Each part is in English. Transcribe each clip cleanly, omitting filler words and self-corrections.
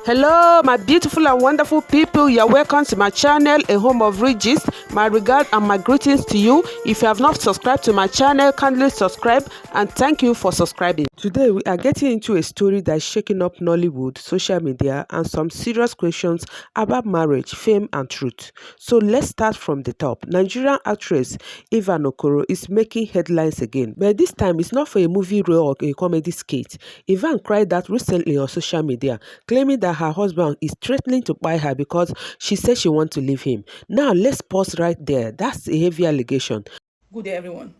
Hello, my beautiful and wonderful people. You're welcome to my channel, A Home of Riches. My regard and my greetings to you. If you have not subscribed to my channel, kindly subscribe and thank you for subscribing. Today, we are getting into a story that is shaking up Nollywood, social media, and some serious questions about marriage, fame, and truth. So let's start from the top. Nigerian actress Ivan Okoro is making headlines again, but this time it's not for a movie role or a comedy skit. Ivan cried out recently on social media, claiming that her husband is threatening to buy her because she said she wants to leave him. Now, let's pause right there. That's a heavy allegation. Good day, everyone.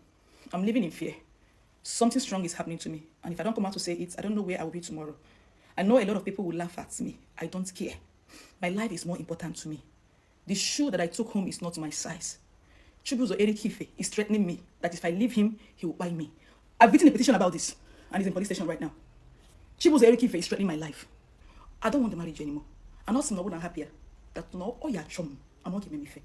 I'm living in fear. Something strong is happening to me, and if I don't come out to say it, I don't know where I will be tomorrow. I know a lot of people will laugh at me. I don't care. My life is more important to me. The shoe that I took home is not my size. Chibuzo Erikife is threatening me that if I leave him, he will buy me. I've written a petition about this, and he's in police station right now. Chibuzo Erikife is threatening my life. I don't want the marriage anymore. I'm not small and happier. That no, oh yeah, chum. I'm not giving me fair.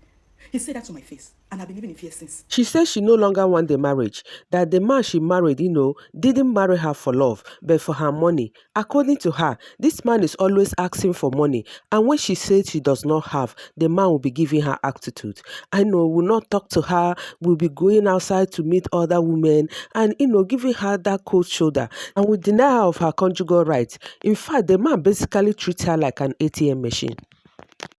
He said that to my face, and I've been living in fear since. She says she no longer wants the marriage, that the man she married, didn't marry her for love, but for her money. According to her, this man is always asking for money, and when she says she does not have, the man will be giving her attitude. I know, will not talk to her, will be going outside to meet other women, and, giving her that cold shoulder, and will deny her of her conjugal rights. In fact, the man basically treats her like an ATM machine.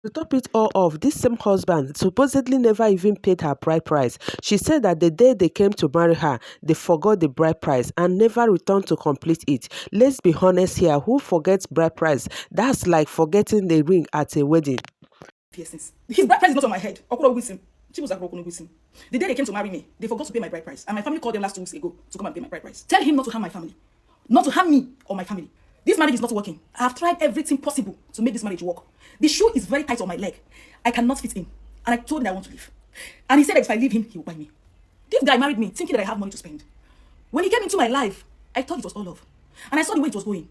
To top it all off, this same husband supposedly never even paid her bride price. She said that the day they came to marry her, they forgot the bride price and never returned to complete it. Let's be honest here, who forgets bride price? That's like forgetting the ring at a wedding. Since his bride price is not on my head. Okoro with him. She was with him. The day they came to marry me, they forgot to pay my bride price. And my family called them last 2 weeks ago to come and pay my bride price. Tell him not to harm my family. Not to harm me or my family. This marriage is not working. I have tried everything possible to make this marriage work. The shoe is very tight on my leg. I cannot fit in. And I told him that I want to leave. And he said that if I leave him, he will buy me. This guy married me thinking that I have money to spend. When he came into my life, I thought it was all love. And I saw the way it was going.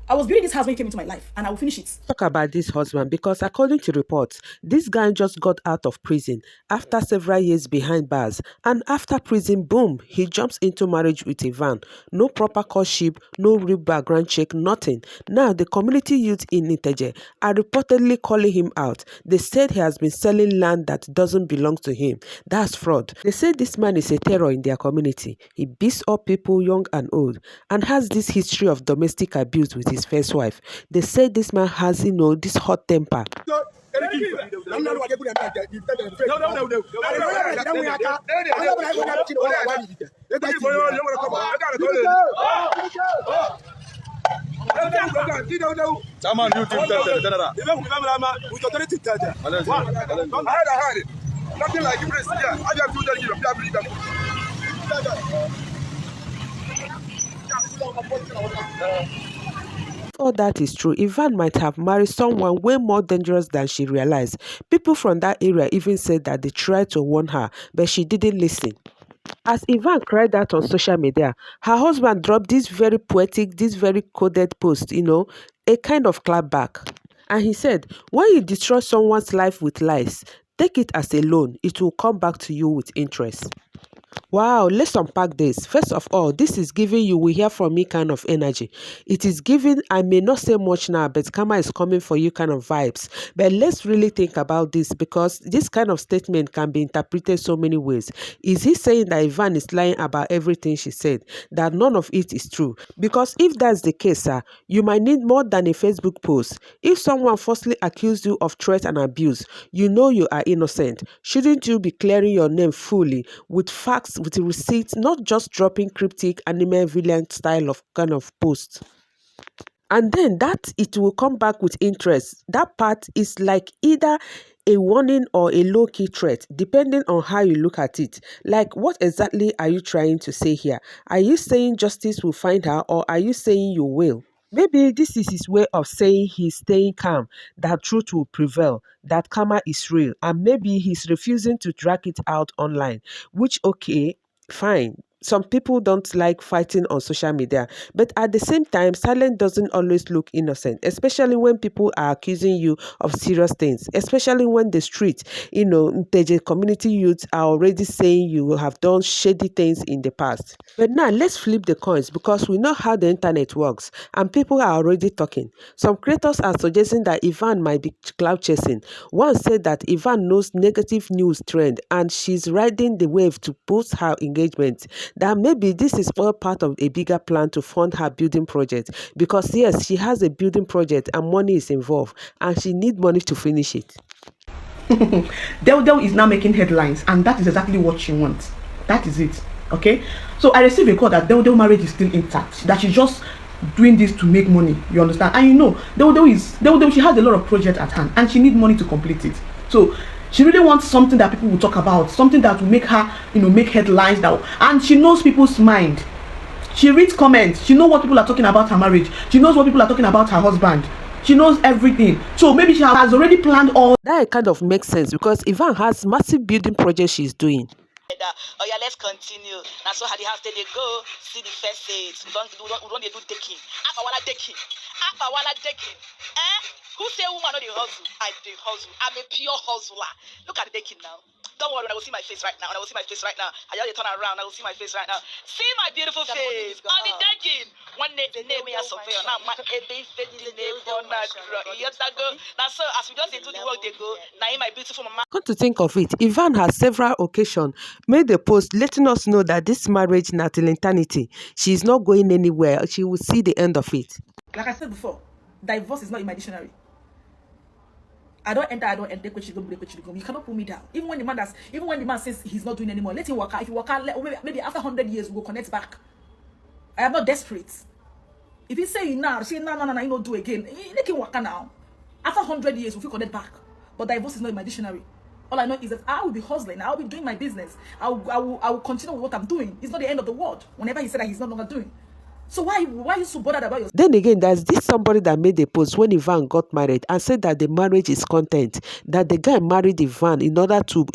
I was building this house when he came into my life, and I will finish it. Talk about this husband, because according to reports, this guy just got out of prison after several years behind bars, and after prison, boom, he jumps into marriage with Ivan. No proper courtship, no real background check, nothing. Now, the community youth in Iteje are reportedly calling him out. They said he has been selling land that doesn't belong to him. That's fraud. They say this man is a terror in their community. He beats up people young and old, and has this history of domestic abuse with his first wife. They say this man has, this hot temper. All that is true, Ivan might have married someone way more dangerous than she realized. People from that area even said that they tried to warn her, but she didn't listen. As Ivan cried out on social media, her husband dropped this very poetic, this very coded post, a kind of clapback. And he said, when you destroy someone's life with lies, take it as a loan. It will come back to you with interest. Wow, let's unpack this. First of all, this is giving you will hear from me kind of energy. It is giving, I may not say much now, but karma is coming for you kind of vibes. But let's really think about this, because this kind of statement can be interpreted so many ways. Is he saying that Ivan is lying about everything she said, that none of it is true? Because if that's the case, sir, you might need more than a Facebook post. If someone falsely accused you of threat and abuse, you know you are innocent. Shouldn't you be clearing your name fully with facts, with receipts, not just dropping cryptic anime villain style of kind of post? And then that it will come back with interest. That part is like either a warning or a low-key threat, depending on how you look at it. Like, what exactly are you trying to say here? Are you saying justice will find her, or are you saying you will? Maybe this is his way of saying he's staying calm, that truth will prevail, that karma is real, and maybe he's refusing to drag it out online, which, okay, fine. some people don't like fighting on social media, but at the same time, silence doesn't always look innocent, especially when people are accusing you of serious things, especially when the street, the community youths are already saying you have done shady things in the past. But now let's flip the coins because we know how the internet works and people are already talking. Some creators are suggesting that Ivan might be cloud chasing. One said that Ivan knows negative news trend and she's riding the wave to boost her engagement. That maybe this is all part of a bigger plan to fund her building project because yes, she has a building project and money is involved and she needs money to finish it. Del is now making headlines, and that is exactly what she wants. That is it. Okay. So I received a call that Del marriage is still intact. That she's just doing this to make money. You understand? And Del she has a lot of projects at hand, and she needs money to complete it. So she really wants something that people will talk about, something that will make her, make headlines now. And she knows people's mind. She reads comments. She knows what people are talking about her marriage. She knows what people are talking about her husband. She knows everything. So maybe she has already planned all. That kind of makes sense because Ivan has massive building projects she's doing. Oh yeah, let's continue. Now so how the house they go see the first aid. We don't they do taking. Apawala taking. Who say woman no dey hustle? I dey hustle. I'm a pure hustler. Look at the taking now. Don't worry, I will see my face right now. I will see my face right now. I just turn around. I will see my face right now. See my beautiful face on the decking. One day the name me as surveyor. Now my baby the name for now so as we just do the work they go. Now my beautiful mama. Come to think of it, Ivan has several occasions made a post letting us know that this marriage not till eternity. She is not going anywhere. She will see the end of it. Like I said before, divorce is not in my dictionary. I don't enter, you cannot pull me down. Even when the man says he's not doing anymore, let him work out. If he work out, maybe after 100 years we'll connect back. I am not desperate. If he say now, say no, you don't do again. Let him work out now. After 100 years we'll connect back. But divorce is not in my dictionary. All I know is that I will be hustling. I will be doing my business. I will continue with what I'm doing. It's not the end of the world. Whenever he said that he's no longer doing. So why are you so bothered about yourself? Then again, there's this somebody that made a post when Ivan got married and said that the marriage is content, that the guy married Ivan in order to,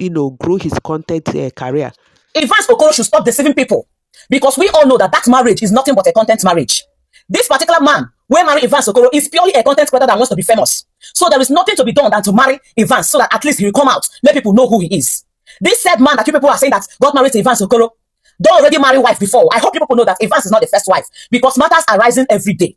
grow his content career. Ivan's Okoro should stop deceiving people because we all know that marriage is nothing but a content marriage. This particular man, who married Ivan Okoro, is purely a content creator that wants to be famous. So there is nothing to be done than to marry Ivan so that at least he will come out, let people know who he is. This said man that you people are saying that got married to Ivan Okoro, don't already marry wife before. I hope people know that Evans is not the first wife because matters are rising every day.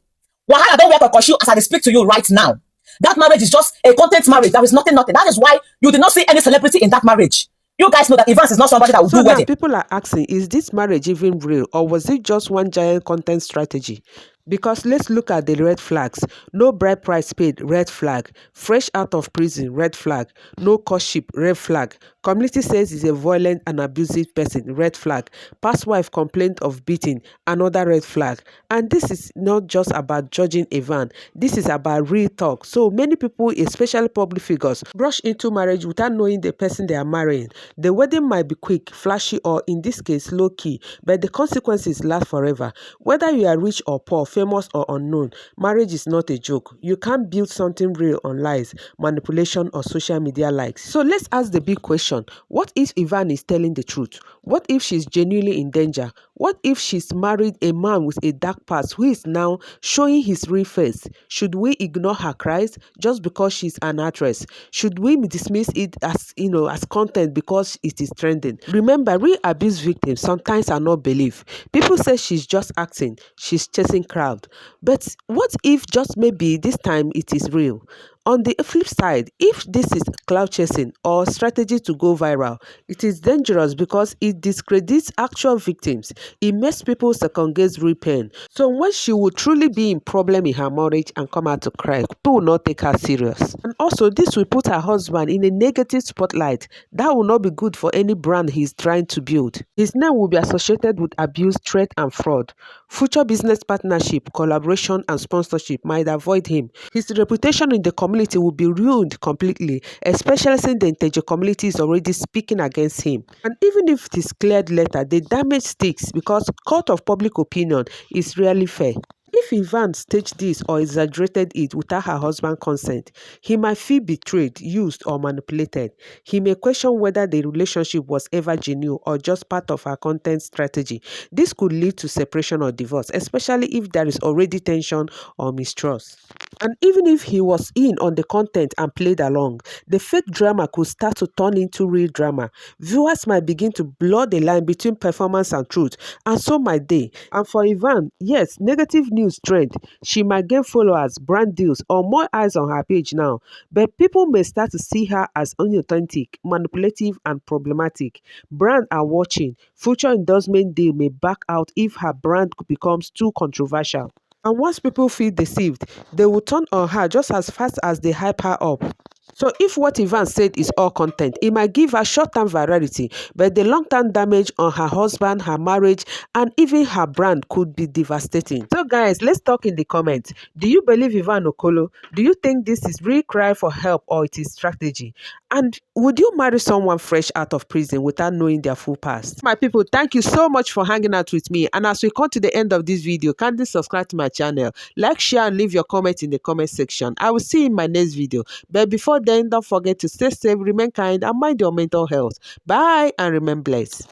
Wahala don't work a Koshu as I speak to you right now. That marriage is just a content marriage. There is nothing. That is why you did not see any celebrity in that marriage. You guys know that Evans is not somebody that will do wedding. People are asking, is this marriage even real or was it just one giant content strategy? Because let's look at the red flags. No bride price paid, red flag. Fresh out of prison, red flag. No courtship, red flag. Community says he's a violent and abusive person, red flag. Past wife complaint of beating, another red flag. And this is not just about judging Ivan. This is about real talk. So many people, especially public figures, rush into marriage without knowing the person they are marrying. The wedding might be quick, flashy, or in this case, low-key, but the consequences last forever. Whether you are rich or poor, famous or unknown, marriage is not a joke. You can't build something real on lies, manipulation, or social media likes. So let's ask the big question. What if Ivan is telling the truth? What if she's genuinely in danger? What if she's married a man with a dark past who is now showing his real face? Should we ignore her cries just because she's an actress? Should we dismiss it as, as content because it is trending? Remember, real abuse victims sometimes are not believed. People say she's just acting, she's chasing crowd. But what if just maybe this time it is real? On the flip side, if this is clout chasing or strategy to go viral, it is dangerous because it discredits actual victims. It makes people second guess real pain. So when she will truly be in problem in her marriage and come out to cry, people will not take her serious. And also, this will put her husband in a negative spotlight. That will not be good for any brand he's trying to build. His name will be associated with abuse, threat, and fraud. Future business partnership, collaboration, and sponsorship might avoid him. His reputation in the community will be ruined completely, especially since the Intejo community is already speaking against him. And even if it is cleared later, the damage sticks because court of public opinion is rarely fair. If Ivan staged this or exaggerated it without her husband's consent, he might feel betrayed, used, or manipulated. He may question whether the relationship was ever genuine or just part of her content strategy. This could lead to separation or divorce, especially if there is already tension or mistrust. And even if he was in on the content and played along, the fake drama could start to turn into real drama. Viewers might begin to blur the line between performance and truth, and so might they. And for Ivan, yes, negative news trend. She might gain followers, brand deals, or more eyes on her page now. But people may start to see her as unauthentic, manipulative, and problematic. Brands are watching. Future endorsement deal may back out if her brand becomes too controversial. And once people feel deceived, they will turn on her just as fast as they hype her up. So if what Ivan said is all content, it might give her short-term virality, but the long-term damage on her husband, her marriage, and even her brand could be devastating. So guys, let's talk in the comments. Do you believe Ivan Okoro? Do you think this is real cry for help or it is strategy? And would you marry someone fresh out of prison without knowing their full past? My people, thank you so much for hanging out with me. And as we come to the end of this video, kindly subscribe to my channel, like, share, and leave your comment in the comment section. I will see you in my next video. But before then, don't forget to stay safe, remain kind, and mind your mental health. Bye, and remain blessed.